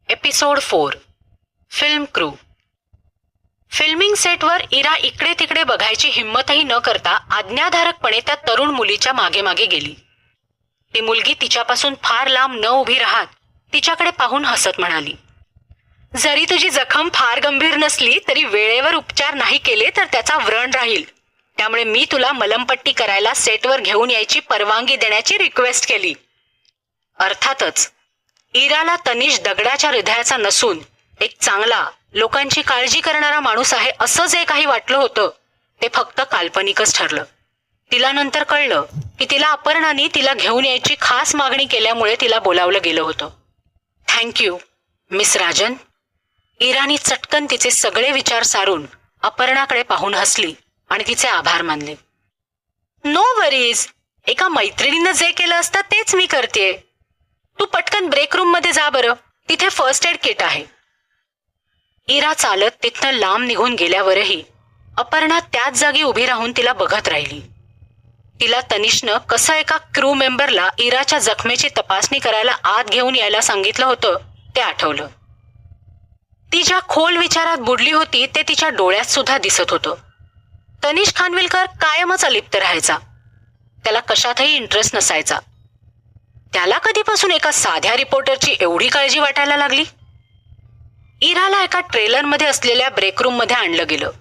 Episode 4 film crew. Filming सेटवर इरा इकडे तिकडे बघायची हिंमतही न करता आज्ञाधारकपणे त्या तरुण मुलीच्या मागे मागे गेली. ती मुलगी तिच्यापासून फार लांब न उभी राहत तिच्याकडे पाहून हसत म्हणाली, जरी तुझी जखम फार गंभीर नसली तरी वेळेवर उपचार नाही केले तर त्याचा व्रण राहील. त्यामुळे मी तुला मलमपट्टी करायला सेटवर घेऊन यायची परवानगी देण्याची रिक्वेस्ट केली. अर्थातच इराला तनिष दगडाच्या हृदयाचा नसून एक चांगला, लोकांची काळजी करणारा माणूस आहे असं जे काही वाटलं होतं ते फक्त काल्पनिकच ठरलं. तिला नंतर कळलं की तिला अपर्णाने तिला घेऊन यायची खास मागणी केल्यामुळे तिला बोलावलं गेलं होतं. Thank you miss Rajan. इरानी चटकन तिचे सगळे विचार सारून अपर्णाकडे पाहून हसली आणि तिचे आभार मानले. नो वरीज, एका मैत्रिणीनं जे केलं असतं तेच मी करतेय. तू पटकन ब्रेक रूम मध्ये जा बरं, तिथे फर्स्ट एड किट आहे. इरा चालत तिथनं लांब निघून गेल्यावरही अपर्णा त्याच जागी उभी राहून तिला बघत राहिली. तिला तनिषनं कसं एका क्रू मेंबरला इराच्या जखमेची तपासणी करायला आत घेऊन यायला सांगितलं होतं ते आठवलं. ती ज्या खोल विचारात बुडली होती ते तिच्या डोळ्यात सुद्धा दिसत होतं. तनिष खानविलकर कायमच अलिप्त राहायचा. त्याला कशातही इंटरेस्ट नसायचा. त्याला कधीपासून एका साध्या रिपोर्टरची एवढी काळजी वाटायला लागली? इराला एका ट्रेलरमध्ये असलेल्या ब्रेकरूम मध्ये आणलं गेलं.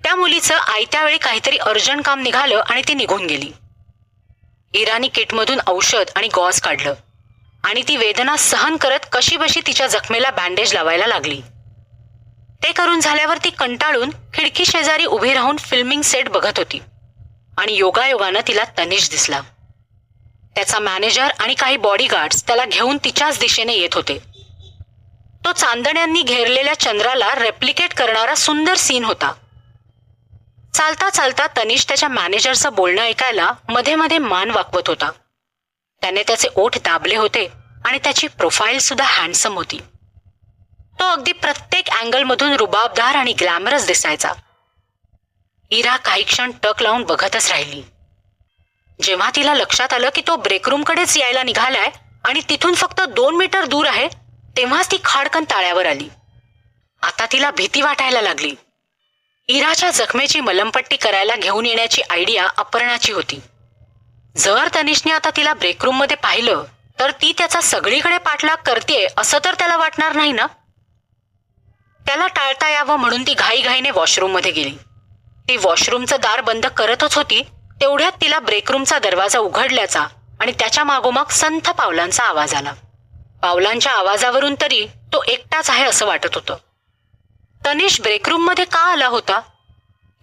त्या मुलीचं आयत्या वेळी काहीतरी अर्जंट काम निघालं आणि ती निघून गेली. इरानी किटमधून औषध आणि गॉज काढलं आणि ती वेदना सहन करत कशीबशी तिच्या जखमेला बँडेज लावायला लागली. ते करून झाल्यावर ती कंटाळून खिडकी शेजारी उभी राहून फिल्मिंग सेट बघत होती आणि योगायोगानं तिला तनिष दिसला. त्याचा मॅनेजर आणि काही बॉडीगार्ड्स त्याला घेऊन तिच्याच दिशेने येत होते. तो चांदण्यांनी घेरलेल्या चंद्राला रेप्लिकेट करणारा सुंदर सीन होता. चालता चालता तनिष त्याच्या मॅनेजरचं बोलणं ऐकायला मध्ये मध्ये मान वाकवत होता. त्याने त्याचे ओठ दाबले होते आणि त्याची प्रोफाईल सुद्धा हँडसम होती. तो अगदी प्रत्येक अँगलमधून रुबाबदार आणि ग्लॅमरस दिसायचा. इरा काही क्षण टक लावून बघतच राहिली. जेव्हा तिला लक्षात आलं की तो ब्रेकरूमकडेच यायला निघालाय आणि तिथून फक्त 2 मीटर दूर आहे तेव्हाच ती खाडकन ताळ्यावर आली. आता तिला भीती वाटायला लागली. इराच्या जखमेची मलमपट्टी करायला घेऊन येण्याची आयडिया अपर्णाची होती. जर तनिषने आता तिला ब्रेकरूम मध्ये पाहिलं तर ती त्याचा सगळीकडे पाठलाग करतेय असं तर त्याला वाटणार नाही ना. त्याला टाळता यावं म्हणून ती घाईघाईने वॉशरूम मध्ये गेली. ती वॉशरूमचं दार बंद करतच होती तेवढ्यात तिला ब्रेकरूमचा दरवाजा उघडल्याचा आणि त्याच्या मागोमाग संथ पावलांचा आवाज आला. पावलांच्या आवाजावरून तरी तो एकटाच आहे असं वाटत होतं. तनिष ब्रेकरूम मध्ये का आला होता?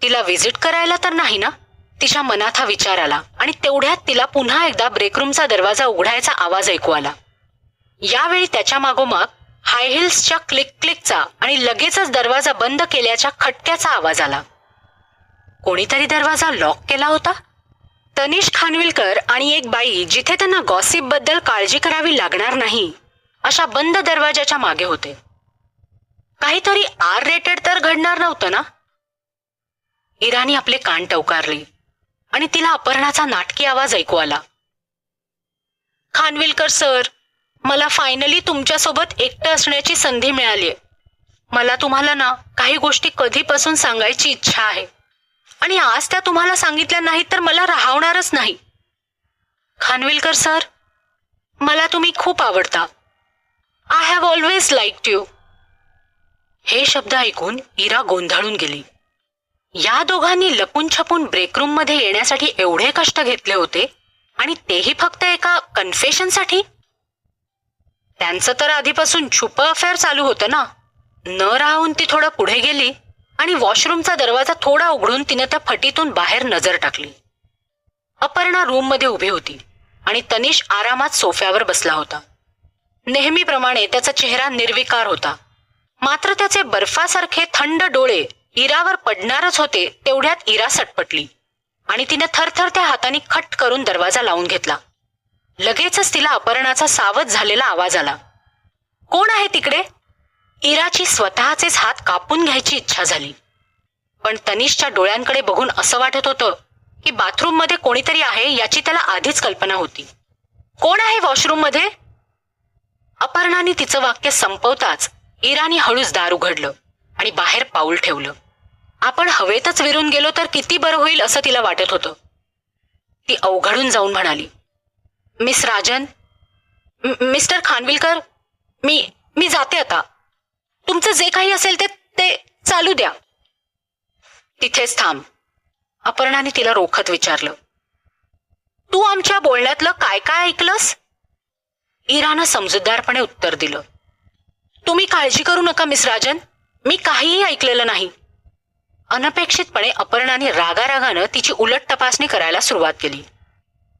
तिला व्हिजिट करायला तर नाही ना? तिच्या मनात हा विचार आला आणि तेवढ्यात तिला पुन्हा एकदा ब्रेकरूमचा दरवाजा उघडायचा आवाज ऐकू आला. यावेळी त्याच्या मागोमाग हाय हिल्सच्या क्लिक क्लिकचा आणि लगेचच दरवाजा बंद केल्याच्या खटक्याचा आवाज आला. कोणीतरी दरवाजा लॉक केला होता. तनिष खानविलकर आणि एक बाई जिथे त्यांना गॉसिप बद्दल काळजी करावी लागणार नाही अशा बंद दरवाजाच्या मागे होते. काहीतरी आर रेटेड तर घडणार नव्हतं ना? इरानी आपले कान टवकारले आणि तिला अपर्णाचा नाटकी आवाज ऐकू आला. खानविलकर सर, मला फायनली तुमच्यासोबत एकटं असण्याची संधी मिळालीये. मला तुम्हाला ना काही गोष्टी कधीपासून सांगायची इच्छा आहे आणि आज त्या तुम्हाला सांगितल्या नाहीत तर मला राहवणारच नाही. खानविलकर सर, मला तुम्ही खूप आवडता. I have always liked you. हे शब्द ऐकून इरा गोंधळून गेली. या दोघांनी लपून छपून ब्रेकरूम मध्ये येण्यासाठी एवढे कष्ट घेतले होते आणि तेही फक्त एका कन्फेशनसाठी. त्यांचं तर आधीपासून छुपं अफेअर चालू होतं ना. न राहून ती थोडं पुढे गेली आणि वॉशरूमचा दरवाजा थोडा उघडून तिने त्या फटीतून बाहेर नजर टाकली. अपर्णा रूम मध्ये उभी होती आणि तनिष आरामात सोफ्यावर बसला होता. नेहमीप्रमाणे त्याचा चेहरा निर्विकार होता. मात्र त्याचे बर्फासारखे थंड डोळे इरावर पडणारच होते तेवढ्यात इरा सटपटली आणि तिने थरथरत्या हाताने खट करून दरवाजा लावून घेतला. लगेचच तिला अपर्णाचा सावध झालेला आवाज आला. कोण आहे तिकडे? इराची स्वतःचेच हात कापून घ्यायची इच्छा झाली. पण तनिषच्या डोळ्यांकडे बघून असं वाटत होतं की बाथरूम मध्ये कोणीतरी आहे याची त्याला आधीच कल्पना होती. कोण आहे वॉशरूम मध्ये? अपर्णाने तिचं वाक्य संपवताच इराने हळूच दार उघडलं आणि बाहेर पाऊल ठेवलं. आपण हवेतच विरून गेलो तर किती बरं होईल असं तिला वाटत होतं. ती अवघडून जाऊन म्हणाली, मिस राजन, मिस्टर खानविलकर, मी जाते आता. तुमचं जे काही असेल ते चालू द्या. तिथेच थांब, अपर्णाने तिला रोखत विचारलं. तू आमच्या बोलण्यातलं काय काय ऐकलंस? इरानं समजूतदारपणे उत्तर दिलं. तुम्ही काळजी करू नका मिस राजन, मी काहीही ऐकलेलं नाही. अनपेक्षितपणे अपर्णाने रागारागानं तिची उलट तपासणी करायला सुरुवात केली.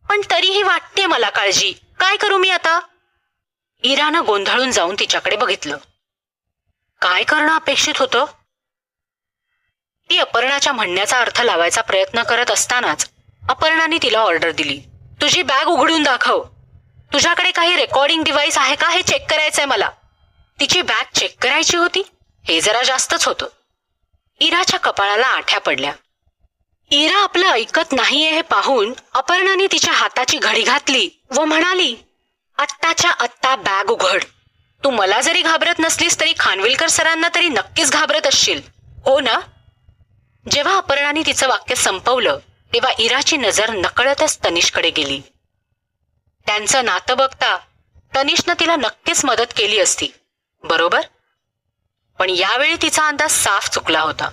पण तरीही वाटते मला काळजी. काय करू मी आता? इरानं गोंधळून जाऊन तिच्याकडे बघितलं. काय करणं अपेक्षित होतं? ती अपर्णाच्या म्हणण्याचा अर्थ लावायचा प्रयत्न करत असतानाच अपर्णाने तिला ऑर्डर दिली. तुझी बॅग उघडून दाखव. तुझ्याकडे काही रेकॉर्डिंग डिव्हाइस आहे का हे चेक करायचंय मला. तिची बॅग चेक करायची होती हे जरा जास्तच होतं. इराच्या कपाळाला आठ्या पडल्या. इरा आपलं ऐकत नाहीये हे पाहून अपर्णाने तिच्या हाताची घडी घातली व म्हणाली, आत्ताच्या आत्ता बॅग उघड. तू मला जरी घाबरत नसलीस तरी खानविलकर सरांना तरी नक्कीच घाबरत असशील, हो ना? जेव्हा अपर्णाने तिचं वाक्य संपवलं तेव्हा इराची नजर नकळतच तनिषकडे गेली. त्यांचं नातं बघता तनिषनं तिला नक्कीच मदत केली असती, बरोबर? पण यावेळी तिचा अंदाज साफ चुकला होता.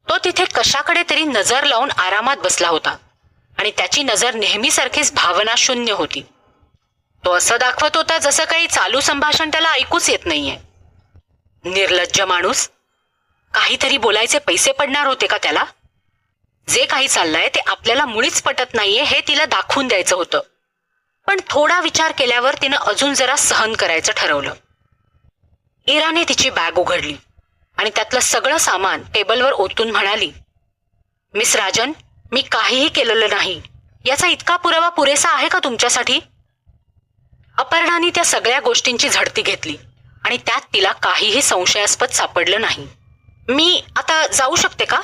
तो तिथे कशाकडे तरी नजर लावून आरामात बसला होता आणि त्याची नजर नेहमीसारखीच भावनाशून्य होती. तो असं दाखवत होता जसं काही चालू संभाषण त्याला ऐकूच येत नाहीये. निर्लज्ज माणूस. काहीतरी बोलायचे पैसे पडणार होते का त्याला? जे काही चाललंय ते आपल्याला मुळीच पटत नाहीये हे तिला दाखवून द्यायचं होतं. पण थोडा विचार केल्यावर तिनं अजून जरा सहन करायचं ठरवलं. इराने तिची बॅग उघडली आणि त्यातलं सगळं सामान टेबलवर ओतून म्हणाली, मिस राजन, मी काहीही केलेलं नाही. याचा इतका पुरावा पुरेसा आहे का तुमच्यासाठी? अपर्णाने त्या सगळ्या गोष्टींची झडती घेतली आणि त्यात तिला काहीही संशयास्पद सापडलं नाही. मी आता जाऊ शकते का?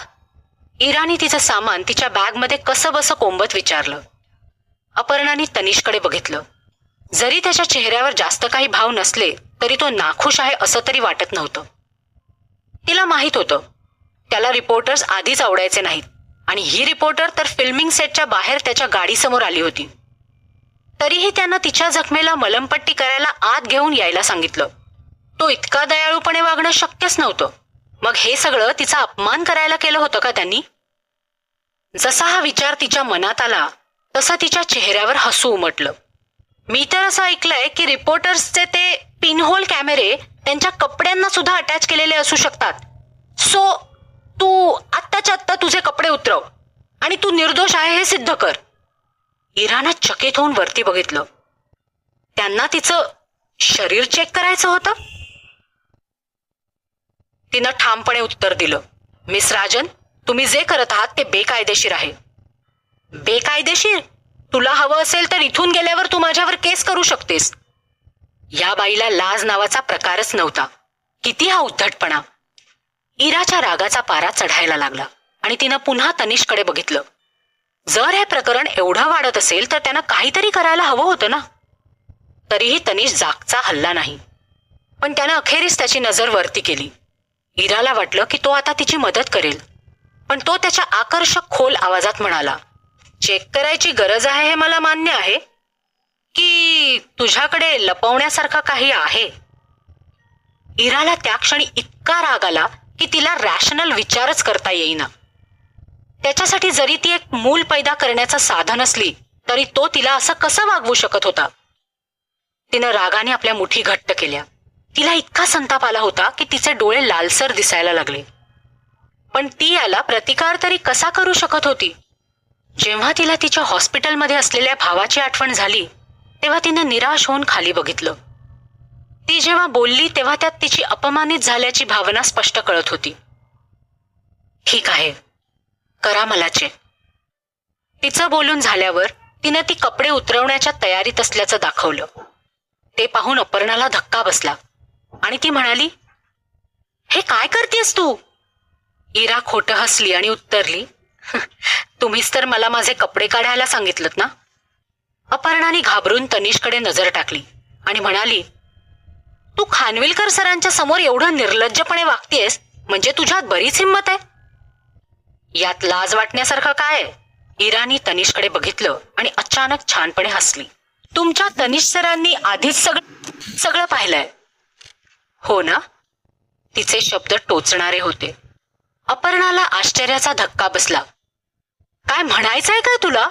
इराने तिचं सामान तिच्या बॅगमध्ये कसं बसं कोंबत विचारलं. अपर्णाने तनिषकडे बघितलं. जरी त्याच्या चेहऱ्यावर जास्त काही भाव नसले तरी तो नाखुश आहे असं तरी वाटत नव्हतं. तिला माहित होतं त्याला रिपोर्टर्स आधीच आवडायचे नाहीत आणि ही रिपोर्टर तर फिल्मिंग सेटच्या बाहेर त्याच्या गाडीसमोर आली होती. तरीही त्यानं तिच्या जखमेला मलमपट्टी करायला आत घेऊन यायला सांगितलं. तो इतका दयाळूपणे वागणं शक्यच नव्हतं. मग हे सगळं तिचा अपमान करायला केलं होतं का त्यांनी? जसा हा विचार तिच्या मनात आला तसं तिच्या चेहऱ्यावर हसू उमटलं. मी तर असं ऐकलंय की रिपोर्टर्सचे ते पिनहोल कॅमेरे त्यांच्या कपड्यांना सुद्धा अटॅच केलेले असू शकतात. सो तू आत्ताच्या आत्ता तुझे कपडे उतरव आणि तू निर्दोष आहे हे सिद्ध कर. इरानं चकित होऊन वरती बघितलं. त्यांना तिचं शरीर चेक करायचं होतं. तिनं ठामपणे उत्तर दिलं, मिस राजन, तुम्ही जे करत आहात ते बेकायदेशीर आहे. बेकायदेशीर? तुला हवं असेल तर इथून गेल्यावर तू माझ्यावर केस करू शकतेस. या बाईला लाज नावाचा प्रकारच नव्हता. किती हा उद्धटपणा. इराच्या रागाचा पारा चढायला लागला आणि तिनं पुन्हा तनिषकडे बघितलं. जर हे प्रकरण एवढं वाढत असेल तर त्यानं काहीतरी करायला हवं होतं ना. तरीही तनिष जागचा हल्ला नाही. पण त्यानं अखेरीस त्याची नजर वरती केली. इराला वाटलं की तो आता तिची मदत करेल, पण तो त्याच्या आकर्षक खोल आवाजात म्हणाला, चेक करायची गरज आहे हे मला मान्य आहे, की तुझ्याकडे लपवण्यासारखं काही आहे? इराला त्या क्षणी इतका राग आला की तिला रॅशनल विचारच करता येईना. त्याच्यासाठी जरी ती एक मूल पैदा करण्याचं साधन असली तरी तो तिला असं कसं वागवू शकत होता? तिनं रागाने आपल्या मुठी घट्ट केल्या. तिला इतका संताप आला होता की तिचे डोळे लालसर दिसायला लागले. पण ती याला प्रतिकार तरी कसा करू शकत होती? जेव्हा तिला तिच्या हॉस्पिटलमध्ये असलेल्या भावाची आठवण झाली तेव्हा तिनं निराश होऊन खाली बघितलं. ती जेव्हा बोलली तेव्हा त्यात तिची अपमानित झाल्याची भावना स्पष्ट कळत होती. ठीक आहे, करा मला चेक. तिचं बोलून झाल्यावर तिनं ती कपडे उतरवण्याच्या तयारीत असल्याचं दाखवलं. ते पाहून अपर्णाला धक्का बसला आणि ती म्हणाली, हे काय करतेस तू? इरा खोटं हसली आणि उत्तरली, तुम्हीच तर मला माझे कपडे काढायला सांगितलं ना. अपर्णाने घाबरून तनिषकडे नजर टाकली आणि म्हणाली, तू खानविलकर सरांच्या समोर एवढं निर्लज्जपणे वागतेस म्हणजे तुझ्यात बरीच हिंमत आहे. यात लाज वाटण्यासारखं काय आहे? इरानी तनिषकडे बघितलं आणि अचानक छानपणे हसली. तुमच्या तनिष सरांनी आधीच सगळं पाहिलंय. हो ना? तिचे शब्द टोचणारे होते. अपर्णाला आश्चर्याचा धक्का बसला. काय म्हणायचंय काय तुला?